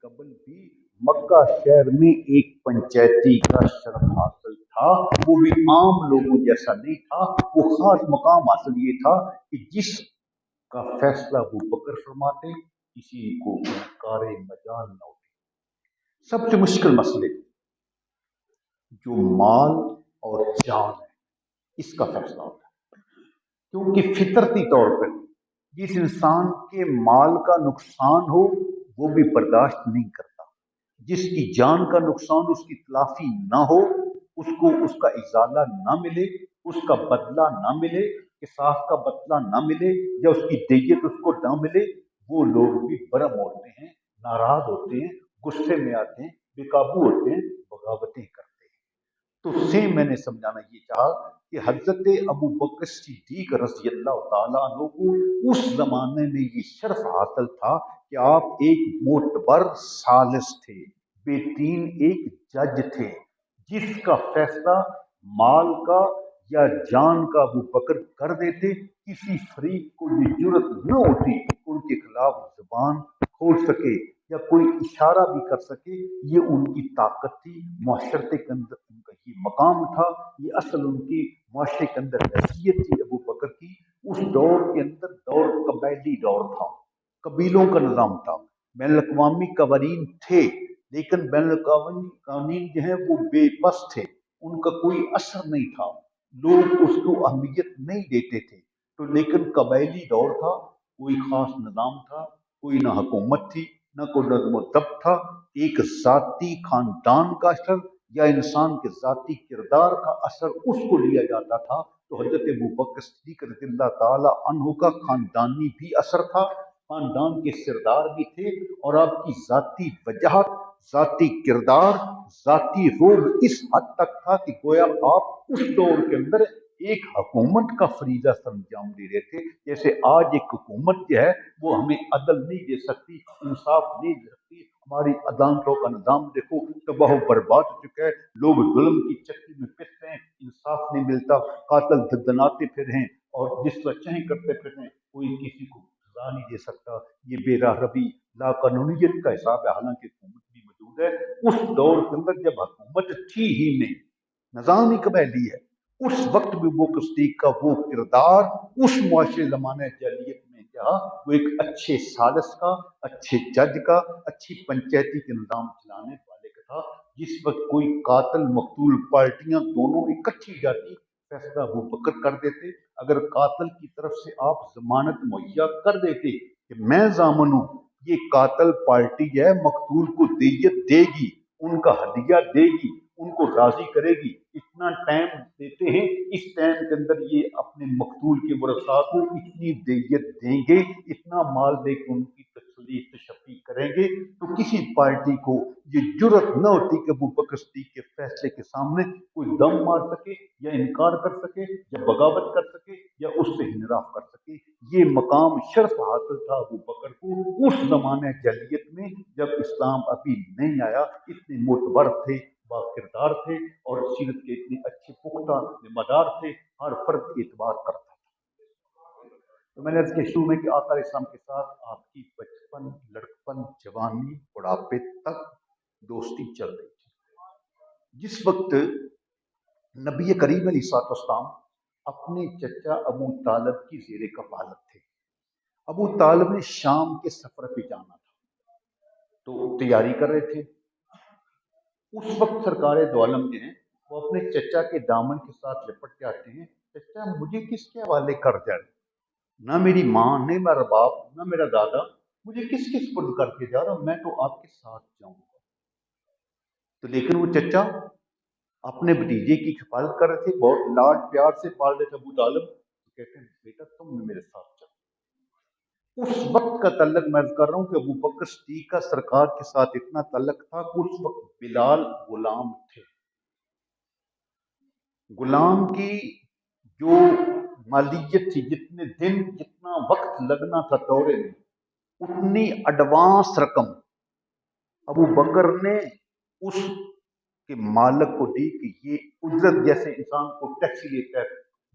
कबल भी मक्का शहर में एक पंचायती का शरफ हासिल था। वो भी आम लोगों जैसा नहीं था। वो खास मकाम हासिल ये था कि जिसका फैसला अबू बकर फरमाते, किसी को इनकार मजाल न होती। सबसे मुश्किल मसले जो माल और जान है, इसका फैसला होता है, क्योंकि फितरती तौर पर जिस इंसान के माल का नुकसान हो वो भी बर्दाश्त नहीं करता, जिसकी जान का नुकसान उसकी तलाफी ना हो, उसको उसका इजाला ना मिले, उसका बदला ना मिले, किसास का बदला ना मिले, या उसकी देयत उसको ना मिले, वो लोग भी बरम होते हैं, नाराज होते हैं, गुस्से में आते हैं, बेकाबू होते हैं, बगावतें करते हैं। तो सेम मैंने समझाना ये चाहा कि हजरत अबू बकर सिद्दीक रज़ी अल्लाह ताला अन्हु को उस जमाने में ये शर्फ हासिल था कि आप एक मोतबर सालिस थे, बेतीन एक जज थे, जिसका फैसला माल का या जान का अबू बकर कर देते। किसी फरीक को ये जुर्रत न होती उनके खिलाफ जुबान खोल सके या कोई इशारा भी कर सके। ये उनकी ताकत थी, माशरते के अंदर उनका ये मकाम था, ये असल उनकी माशरे के अंदर हैसियत थी अबू बकर की। उस दौर के अंदर दौर कबैली दौर था, कबीलों का निज़ाम था, बैनुल अक़वामी कवानीन थे, लेकिन बैनुल अक़वामी कानून जो है वो बेबस थे, उनका कोई असर नहीं था, लोग उसको अहमियत नहीं देते थे। तो लेकिन कबैली दौर था, कोई खास निज़ाम था, कोई ना हुकूमत थी, न कोई नज़्म ज़ब्त था। एक ज़ाती खानदान का असर या इंसान के ज़ाती किरदार का असर उसको लिया जाता था। तो हज़रत अबू बकर सिद्दीक़ रज़ियल्लाहु ताला अन्हु का खानदानी भी असर था, खानदान के सिरदार भी थे, और आपकी ज़ाती वजहत, ज़ाती किरदार, ज़ाती रोब इस हद तक था कि गोया आप उस दौर के अंदर एक हुकूमत का फरीजा सरंजाम दे रहे थे। जैसे आज एक हुकूमत जो है वो हमें अदल नहीं दे सकती, इंसाफ नहीं दे सकती। हमारी अदालतों का निज़ाम देखो तबाह बर्बाद हो चुका है, लोग जुल्म की चक्की में पिस रहे हैं, इंसाफ नहीं मिलता, कातल दनाते फिर हैं और जिस तरह चाहे करते फिर हैं, कोई किसी को सजा नहीं दे सकता। ये बेराहरबी लाकानूनियत का हिसाब है, हालांकि हुकूमत भी मौजूद है। उस दौर के अंदर जब हुकूमत थी ही नहीं, निज़ाम ही कबैली है, उस वक्त भी वो सिद्दीक का वो किरदार उस मुआशरे ज़माने जाहिलियत में क्या, वो एक अच्छे सालिस का, अच्छे जज का, अच्छी पंचायती के निज़ाम चलाने वाले का था। जिस वक्त कोई कातिल मकतूल पार्टियां दोनों इकट्ठी जाती, फैसला वो बकर कर देते। अगर कातिल की तरफ से आप जमानत मुहैया कर देते कि मैं जामन हूं, ये कातिल पार्टी है, मकतूल को दियत देगी, उनका हदिया देगी, उनको राजी करेगी, इतना टाइम देते हैं, इस टाइम के अंदर ये अपने मकतूल के वरसा को इतनी दियत देंगे, इतना माल देकर उनकी तसल्ली तशफ़ी करेंगे, तो किसी पार्टी को ये जुर्रत न होती कि अबू बकर सिद्दीक़ के फैसले के सामने कोई दम मार सके या इनकार कर सके या बगावत कर सके या उससे इनराफ कर सके। ये मकाम शर्फ हासिल था अबू बकर को उस जमाने जाहिलियत में, जब इस्लाम अभी नहीं आया। इतने मोतबर थे, बाकिरदार थे, और सीरत के इतने अच्छे पुख्ता जिम्मेदार थे, हर फर्द एतबार करता था। तो मैंने इसके शुरू में कि आका इस्लाम के साथ आपकी बचपन, लड़कपन, जवानी, बुढ़ापे तक दोस्ती चल रही थी। जिस वक्त नबी करीम अलैहिस्सलाम अपने चचा अबू तालिब की ज़ेरे कफ़ालत थे, अबू तालिब ने शाम के सफर पे जाना था, तो तैयारी कर रहे थे। उस वक्त सरकार दो आलम जो हैं वो अपने चचा के दामन के साथ लिपट के आते हैं, चचा मुझे किसके हवाले कर जाए, ना मेरी माँ, न मेरा बाप, न मेरा दादा, मुझे किसके सुपुर्द करके जा रहा, मैं तो आपके साथ जाऊंगा। तो लेकिन वो चचा अपने भतीजे की हिफाजत कर रहे थे, बहुत लाड प्यार से पाल रहे थे अबू तालिब। तो कहते हैं बेटा तुम मेरे साथ चलो। उस वक्त का तल्लक मैं कर रहा हूं कि अबू बकर सिद्दीक़ का सरकार के साथ इतना तल्लक था कि उस वक्त बिलाल गुलाम थे। गुलाम की जो मालियत थी, जितने दिन जितना वक्त लगना था दौरे में, उतनी एडवांस रकम अबू बकर ने उस के मालिक को दी कि ये उजरत, जैसे इंसान को टैक्सी लेता है,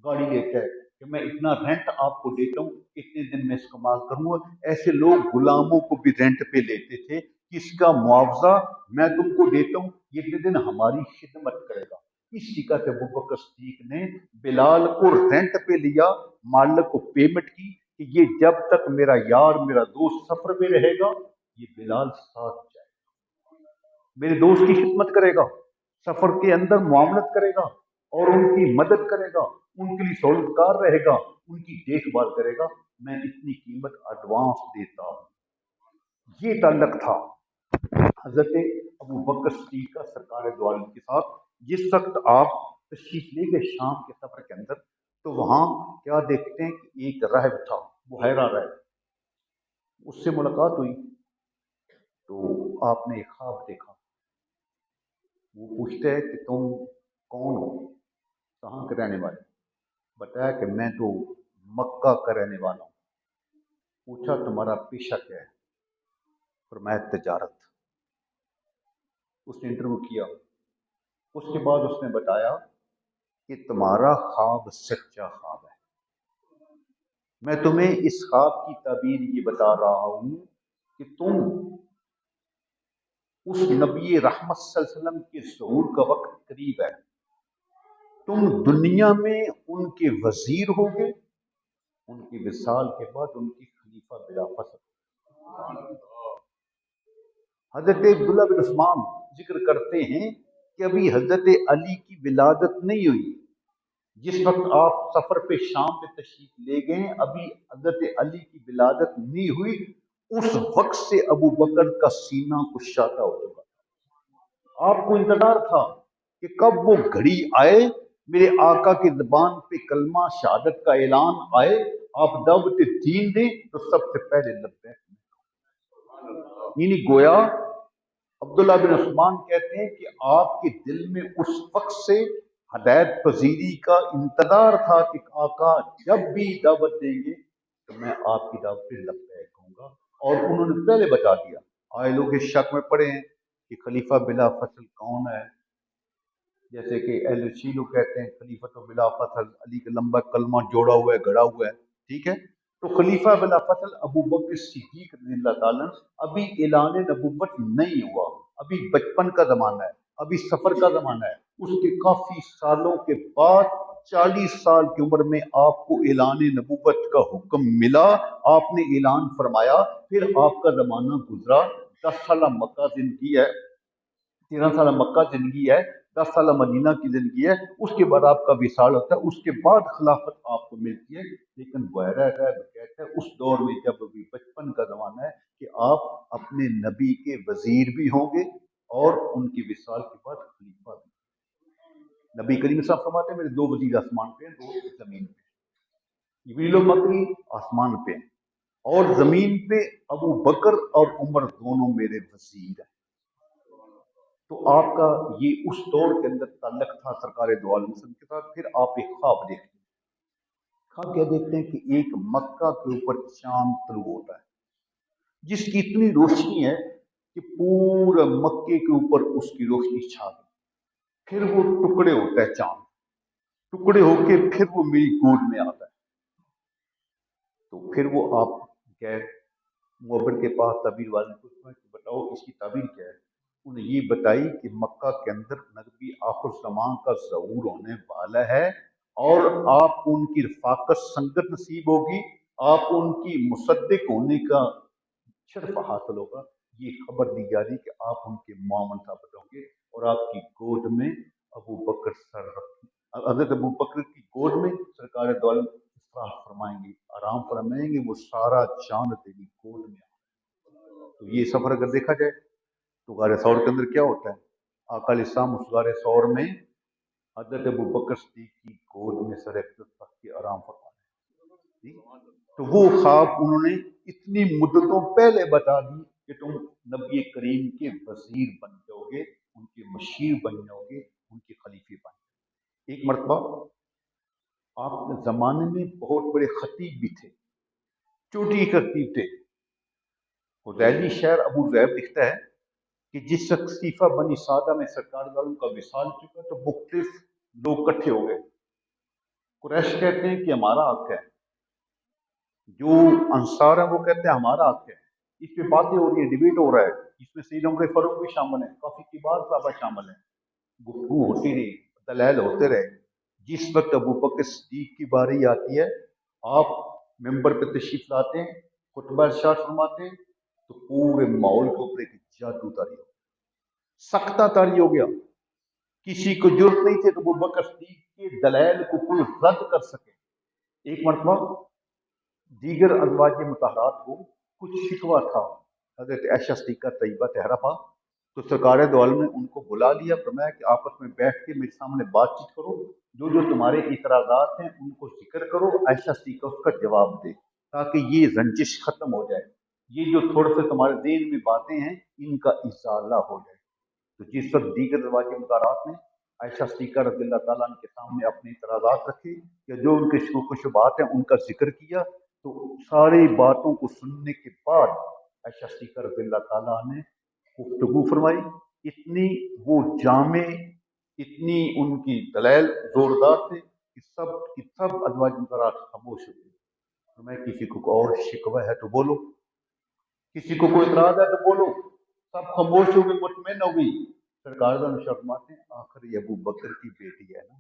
गाड़ी लेता है, कि मैं इतना रेंट आपको देता हूँ, इतने दिन में इस्तेमाल करूंगा। ऐसे लोग गुलामों को भी रेंट पे लेते थे کہ اس کا معاوضہ میں تم کو دیتا ہوں، یہ اتنے دن ہماری خدمت کرے گا۔ اسی کا سے ابو بکر صدیق نے بلال کو رینٹ پہ لیا، مالک کو پیمنٹ کی کہ یہ جب تک میرا یار میرا دوست سفر میں رہے گا یہ بلال ساتھ جائے گا، میرے دوست کی خدمت کرے گا، سفر کے اندر معاملت کرے گا اور ان کی مدد کرے گا، ان کے لیے سہولتکار رہے گا، ان کی دیکھ بھال کرے گا، میں اتنی قیمت ایڈوانس دیتا ہوں۔ یہ تعلق تھا حضرت ابو بکر صدیق کا سرکار دو عالم کے ساتھ۔ جس وقت آپ تشریف لے گئے شام کے سفر کے اندر تو وہاں کیا دیکھتے ہیں کہ ایک راہب تھا، بحیرہ راہب، اس سے ملاقات ہوئی تو آپ نے ایک خواب دیکھا۔ وہ پوچھتے ہیں کہ تم کون ہو، کہاں کے رہنے والے؟ بتایا کہ میں تو مکہ کا رہنے والا ہوں۔ پوچھا تمہارا پیشہ کیا ہے؟ فرمایا تجارت۔ اس نے انٹرویو کیا، اس کے بعد اس نے بتایا کہ تمہارا خواب سچا خواب ہے، میں تمہیں اس خواب کی تعبیر یہ بتا رہا ہوں کہ تم اس نبی رحمت صلی اللہ علیہ وسلم کے ظہور کا وقت قریب ہے، تم دنیا میں ان کے وزیر ہوگے، ان کی وصال کے بعد ان کی خلیفہ بلا فصل۔ حضرت عبداللہ بن عثمان ذکر کرتے ہیں کہ ابھی حضرت علی کی ولادت نہیں ہوئی، جس وقت آپ سفر پہ شام پہ تشریف لے گئے ابھی حضرت علی کی ولادت نہیں ہوئی، اس وقت سے ابو بکر کا سینہ کشادہ ہو چکا۔ آپ کو انتظار تھا کہ کب وہ گھڑی آئے میرے آقا کی زبان پہ کلمہ شہادت کا اعلان آئے، آپ دعوت دین دیں تو سب سے پہلے لبیک۔ یعنی گویا عبداللہ بن عثمان کہتے ہیں کہ آپ کے دل میں اس وقت سے ہدایت پذیری کا انتظار تھا کہ آقا جب بھی دعوت دیں گے تو میں آپ کی دعوت پہ لبیک کہوں گا، اور انہوں نے پہلے بتا دیا۔ آئے لوگ اس شک میں پڑے ہیں کہ خلیفہ بلا فصل کون ہے، جیسے کہ اہل شیعہ کہتے ہیں خلیفہ تو بلا فصل علی کا لمبا کلمہ جوڑا ہوا ہے گھڑا ہوا ہے، ٹھیک ہے، تو خلیفہ بلا فصل ابو بکر صدیق رضی اللہ تعالیٰ ابھی اعلان نبوت نہیں ہوا، ابھی بچپن کا زمانہ ہے، ابھی سفر کا زمانہ ہے، اس کے کافی سالوں کے بعد 40 سال کی عمر میں آپ کو اعلان نبوت کا حکم ملا، آپ نے اعلان فرمایا، پھر آپ کا زمانہ گزرا، 10 سالہ مکہ زندگی ہے، 13 سالہ مکہ زندگی ہے، 10 سالہ مدینہ کی زندگی ہے، اس کے بعد آپ کا وصال ہوتا ہے، اس کے بعد خلافت آپ کو ملتی ہے۔ لیکن بحیرہ راہب کہتا ہے اس دور میں جب ابھی بچپن کا زمانہ ہے کہ آپ اپنے نبی کے وزیر بھی ہوں گے اور ان کی وصال کے بعد خلیفہ بھی۔ نبی کریم صاحب فرماتے ہیں میرے 2 وزیر آسمان پہ ہیں، 2 زمین پہ، جبریل و مکی آسمان پہ ہیں اور زمین پہ ابو بکر اور عمر دونوں میرے وزیر ہیں۔ تو آپ کا یہ اس دور کے اندر تعلق تھا سرکار دو عالم کے ساتھ۔ پھر آپ ایک خواب دیکھتے ہیں، خواب کیا دیکھتے ہیں کہ ایک مکہ کے اوپر چاند طلوع ہوتا ہے جس کی اتنی روشنی ہے کہ پورا مکے کے اوپر اس کی روشنی چھا گئی، پھر وہ ٹکڑے ہوتا ہے چاند، ٹکڑے ہو کے پھر وہ میری گود میں آتا ہے، تو پھر وہ آپ گئے معبر کے پاس تعبیر والے کو بتاؤ اس کی تعبیر کیا ہے؟ انہیں یہ بتائی کہ مکہ کے اندر نبی آخر زمان کا ظہور ہونے والا ہے اور آپ کو ان کی رفاقت سنگت نصیب ہوگی، آپ کو ان کی مصدق ہونے کا شرف حاصل ہوگا۔ یہ خبر دی جا رہی کہ آپ ان کے معاون ثابت ہوں گے اور آپ کی گود میں ابو بکر حضرت ابو بکر کی گود میں سرکار دو عالم استراحت فرمائیں گے، آرام فرمائیں گے، وہ سارا چاند تیری گود میں آئے۔ تو یہ سفر اگر دیکھا جائے تو غار ثور کے اندر کیا ہوتا ہے؟ آقا علیہ السلام اس غار ثور میں حضرت ابو بکر صدیق کی گود میں سر رکھ کے آرام فرما رہے ہیں۔ تو وہ خواب انہوں نے اتنی مدتوں پہلے بتا دی کہ تم نبی کریم کے وزیر بن جاؤ گے، ان کے مشیر بن جاؤ گے، ان کے خلیفے بن جاؤ گے۔ ایک مرتبہ آپ کے زمانے میں بہت بڑے خطیب بھی تھے، چوٹی کے خطیب تھے۔ حذیلی شہر ابو ذئب لکھتا ہے کہ جس صحیفہ بنی سعدہ میں سرکار والوں کا وصال چکا تو مختلف لوگ اکٹھے ہو گئے۔ قریش کہتے ہیں کہ ہمارا حق ہے، جو انصار ہیں وہ کہتے ہیں ہمارا حق ہے، اس پہ باتیں ہو رہی ہیں، ڈیبیٹ ہو رہا ہے، इसमें सैयद उमर फारूक भी शामिल है, काफी किबार साहबा शामिल है। गुफ्तगू होती रही, दलाइल होते रहे। जिस वक्त अबू बकर सिद्दीक की बारी आती है, आप मेंबर पे तशरीफ लाते हैं, खुतबा इरशाद फरमाते हैं, तो पूरे माहौल के ऊपर एक जादू तारी हो, सख्ता तारी हो गया। किसी को जरूरत नहीं थी कि अबू बकर सिद्दीक के दलाइल को कोई रद्द कर सके। एक मरतबा दीगर अज़वाज मुतहरात को कुछ शिकवा था हजरत आयशा सिद्दीक़ा तैयबा तहरा पा, तो सरकार दो आलम ने उनको बुला लिया, फरमाया कि आपस में बैठ के मेरे सामने बातचीत करो, जो जो तुम्हारे इतराज़ात हैं उनको जिक्र करो, आयशा सिद्दीक़ा उसका जवाब दे, ताकि ये रंजिश खत्म हो जाए, ये जो थोड़े से तुम्हारे ज़हन में बातें हैं इनका इज़ाला हो जाए। तो जिस वक्त दीगर अज़वाज मुतहरात ने आयशा सिद्दीक़ा रज़ियल्लाहु तआला अन्हा के सामने अपने इतराज़ात रखे या जो उनके शुक शुबात हैं उनका जिक्र किया, तो सारी बातों को सुनने के बाद आयशा सिद्दीक़ा रज़ियल्लाहु तआला अन्हा ने गुफ्तगू फरमाई। इतनी वो जामे, इतनी उनकी दलाइल जोरदार थे कि सब अज़वाज मुतहरात खामोश हो गए। तो मैं किसी को और शिकवा है तो बोलो, किसी को कोई इतराज है तो बोलो, सब खामोश हो गए, मुतमईन हो गई। सरकार का फरमाते हैं आखिर ये अबू बकर की बेटी है ना,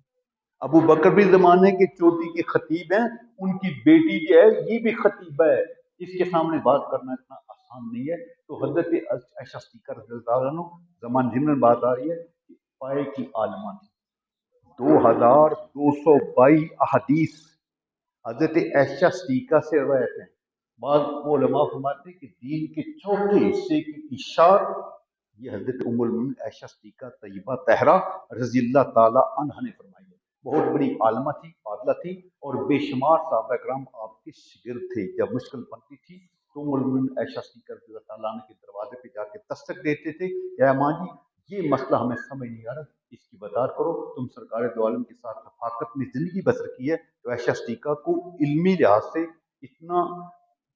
अबू बकर भी जमाने के चोटी के खतीब हैं, उनकी बेटी जो है ये भी खतीबा है, इसके सामने बात करना इतना आसान नहीं है। तो हजरत आयशा सिद्दीक़ा रज़ियल्लाहु अन्हा जमान जिमन बात आ रही है कि पाए की आलमा थी, 2222 अहादीस हजरत आयशा सिद्दीक़ा से रवायत है। बाद उलमा फरमाते हैं कि दीन के चौथे हिस्से की इशार ये हजरत उम्मुल मोमिनीन आयशा सिद्दीक़ा तैयबा तहरा रज़ियल्लाहु ताला अन्हा ने फरमाई है। बहुत बड़ी आलमा थी, फाज़िला थी, और बेशुमार सहाबा किराम आपके शिगिर्द थे। जब मुश्किल बनती थी तो उम्मुल मोमिनीन आयशा सिद्दीक़ा रज़ियल्लाहु ताला अन्हा के दरवाजे पे जाके दस्तक देते थे, या माँ जी ये मसला हमें समझ नहीं आ रहा, इसकी वज़ाहत करो, तुम सरकार दो आलम के साथ रफ़ाकत में ज़िंदगी बसर की है। तो आयशा सिद्दीक़ा को इल्मी लिहाज से इतना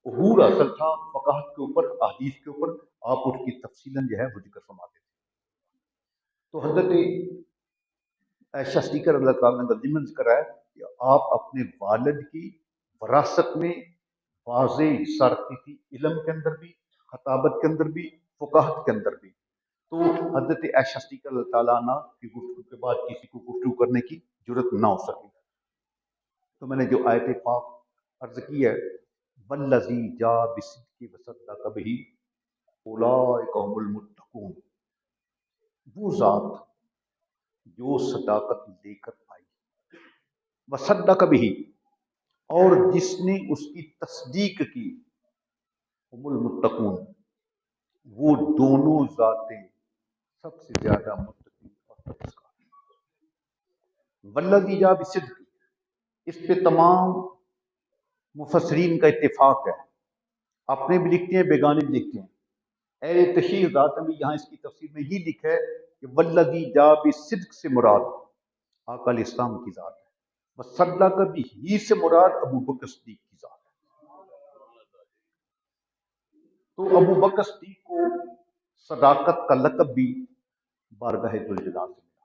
अबूर हासिल था फ़क़ाहत के ऊपर, अहदीस के ऊपर, आप उसकी तफसीलन जो है वो जिक्र फरमाते थे। तो हज़रत आयशा सिद्दीक़ा रज़ियल्लाहु ताला अन्हा का ज़िम्न ज़िक्र है कि आप अपने वालिद की वरासत में वाज़ेह हिस्सा रखती थी, इल्म के अंदर भी, खताबत के अंदर भी, फ़क़ाहत के अंदर भी। तो हज़रत आयशा सिद्दीक़ा रज़ियल्लाहु ताला अन्हा की गुफ्तगू के बाद किसी को गुफ्तगू करने की जरूरत ना हो सके। तो मैंने जो आयत पाक अर्ज की है, वल्लज़ी जा बिसिद्क़ि वसद्दक़ बिही उलाइका हुमुल मुत्तक़ून, वो ज़ात जो सदाकत लेकर आई, वसद्दक़ बिही, और जिसने उसकी तस्दीक की, हुमुल मुत्तक़ून, वो दोनों ज़ातें सबसे ज्यादा मुत्तकी और परहेज़गार। वल्लज़ी जा बिसिद्क़, इस पे तमाम मुफस्सिरीन का इत्तिफाक है, अपने भी लिखते हैं, बेगाने भी लिखते हैं। अहले तशरीह ज़ात में यहाँ इसकी तफसीर में ये लिखा है कि वल्लज़ी जा बिसिद्क़ से मुराद आका अलैहिस्सलाम की ज़ात है, वसद्दक़ बिही से मुराद अबू बकर सिद्दीक़ की ज़ात है। तो अबू बकर सिद्दीक़ को सदाकत का लक़ब भी बारगाह जुल जलाल से मिला।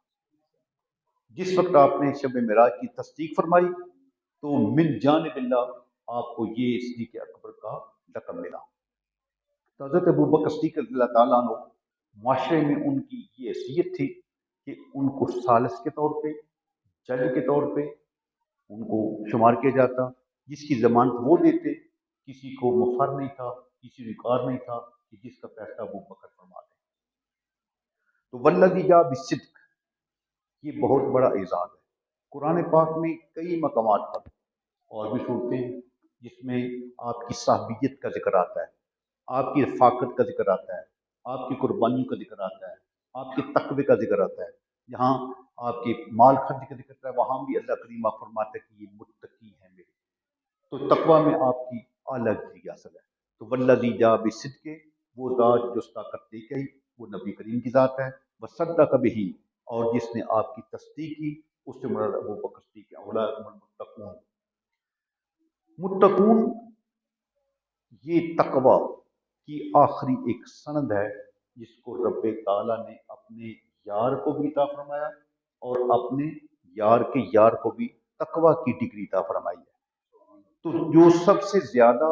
जिस वक्त आपने शब मिराज की तस्दीक फरमाई तो मिन जानिबिल्लाह आपको ये सिद्दीक़ अकबर का लक़ब मिला। तो हज़रत अबू बकर सिद्दीक़ रज़ियल्लाहु ताला अन्हु माशरे में उनकी ये हैसियत थी कि उनको सालिस के तौर पे, जज के तौर पे उनको शुमार किया जाता, जिसकी ज़मानत वो देते, किसी को मुफर नहीं था, किसी को इनकार नहीं था कि जिसका फैसला अबू बकर फरमा दें। तो वल्लज़ी जा बिसिद्क़, ये बहुत बड़ा एजाज़ है। कुरान पाक में कई मकामात पर और भी सूरतें हैं जिसमें आपकी साहबियत का जिक्र आता है, आपकी रफ़ाकत का जिक्र आता है, आपकी कुर्बानियों का जिक्र आता है, आपके तक़वे का जिक्र आता है। जहाँ आपके माल खर्च का जिक्र आता है, वहाँ भी अल्लाह करीम फरमाता है कि ये मुत्तकी है मेरे। तो तक़वा में आपकी आला दर्जा हासिल है। तो वल्लज़ी जा बिसिद्क़, वो ज़ात जो सदाकत लेके आई, वो नबी करीम की ज़ात है। वसद्दक़ बिही, और जिसने आपकी तस्दीक की, उससे मुराद अबू बकर सिद्दीक़ है। उलाइका हुमुल मुत्तक़ून, मुत्तक़ून ये तक़वा की आखिरी एक सनद है जिसको रब्बे ताला ने अपने यार को भी अता फरमाया और अपने यार के यार को भी तक़वा की डिग्री अता फरमाई है। तो जो सबसे ज्यादा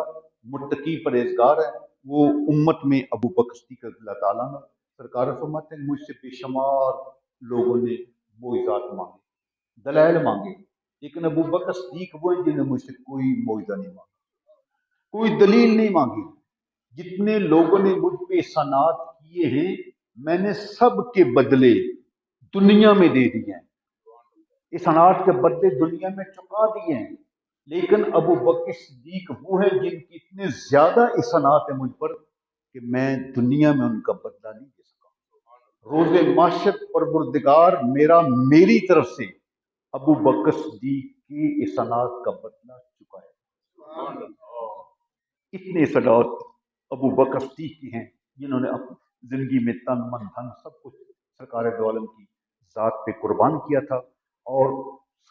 मुत्तकी परहेज़गार है وہ امت میں ابو بکر صدیق رضی اللہ تعالیٰ عنہ سرکار فرماتے ہیں مجھ سے بے شمار لوگوں نے معجزات مانگے، دلائل مانگے، لیکن ابو بکر صدیق وہ ہیں جنہوں نے مجھ سے کوئی معجزہ نہیں مانگا، کوئی دلیل نہیں مانگی۔ جتنے لوگوں نے مجھ پہ احسانات کیے ہیں میں نے سب کے بدلے دنیا میں دے دیے ہیں، احسانات کے بدلے دنیا میں چکا دیے ہیں، لیکن ابو بکر صدیق وہ ہیں جن کی اتنے زیادہ احسانات ہیں مجھ پر کہ میں دنیا میں ان کا بدلہ نہیں دے سکا۔ روز معاشر پروردگار میری طرف سے ابو بکر صدیق کی احسانات کا بدلہ چکا ہے۔ اتنے احسانات ابو بکر صدیق کی ہیں جنہوں نے اپنی زندگی میں تن من دھن سب کچھ سرکار دو عالم کی ذات پہ قربان کیا تھا، اور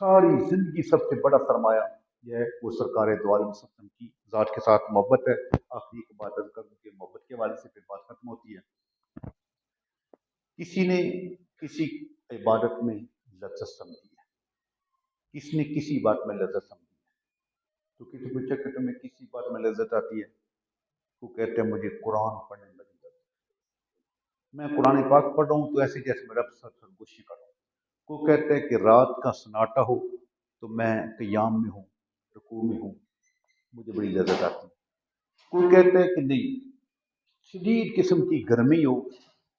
ساری زندگی سب سے بڑا سرمایہ یہ ہے وہ سرکار دو عالم صلی اللہ علیہ وسلم کی ذات کے ساتھ محبت ہے۔ آخری ایک بات عرض کر دوں کہ محبت کے حوالے سے پھر بات ختم ہوتی ہے۔ کسی نے کسی عبادت میں لذت سمجھی ہے، کسی نے کسی بات میں لذت سمجھی ہے، تو کسی پوچھا کہ تمہیں کسی بات میں لذت آتی ہے، وہ کہتے ہیں مجھے قرآن پڑھنے میں لذت آتی ہے، میں قرآن پاک پڑھ رہا ہوں تو ایسے جیسے میرا سرگوشی کر رہا ہوں۔ وہ کہتے ہیں کہ رات کا سناٹا ہو تو میں قیام میں ہوں، رکوع میں ہوں، مجھے بڑی لذت آتی ہے۔ کوئی کہتا ہے کہ نہیں، شدید قسم کی گرمی ہو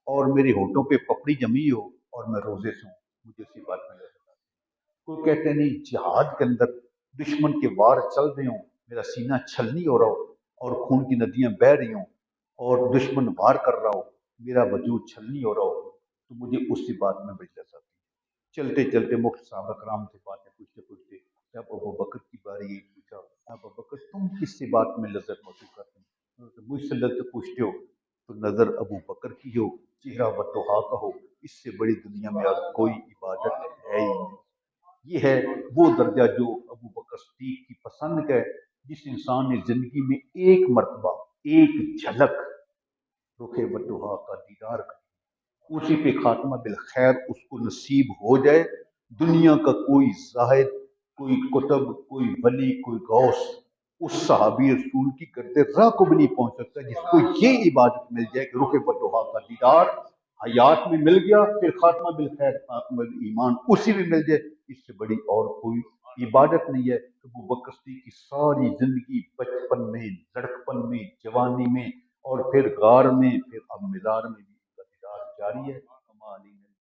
اور میرے ہونٹوں پہ پپڑی جمی ہو اور میں روزے سے ہوں، مجھے اسی بات میں لذت آتی ہے۔ کوئی کہتے ہیں نہیں، جہاد کے اندر دشمن کے وار چل رہے ہوں، میرا سینہ چھلنی ہو رہا ہو اور خون کی ندیاں بہہ رہی ہوں اور دشمن وار کر رہا ہو، میرا وجود چھلنی ہو رہا ہو، تو مجھے اسی بات میں بڑی لذت آتی ہے۔ چلتے چلتے مختلف صحابہ کرام سے باتیں پوچھتے پوچھتے جب ابو بکر کی باری یہ پوچھا، ابو بکر تم کس سے بات میں لذت محسوس کرتے ہیں؟ مجھ سے لذت پوچھتے ہو تو نظر ابو بکر کی ہو، چہرہ بطحا کا ہو، اس سے بڑی دنیا میں اب کوئی عبادت ہے ہی نہیں۔ یہ ہے وہ درجہ جو ابو بکر صدیق کی پسند کا ہے، جس انسان نے زندگی میں ایک مرتبہ ایک جھلک رخ بطحا کا دیدار کر، اسی پہ خاتمہ بالخیر اس کو نصیب ہو جائے۔ دنیا کا کوئی زاہد، کوئی قطب، کوئی ولی، کوئی غوث اس صحابی رسول کی کرتے راہ کو بھی نہیں پہنچ سکتا جس کو یہ عبادت مل جائے کہ رخ بطحا کا دیدار حیات میں مل گیا، پھر خاتمہ بالخیر خاتمہ ایمان اسی میں مل جائے۔ اس سے بڑی اور کوئی عبادت نہیں ہے۔ ابو بکر صدیق کی ساری زندگی بچپن میں، لڑکپن میں، جوانی میں اور پھر غار میں، پھر اب مزار میں بھی دیدار جاری ہے۔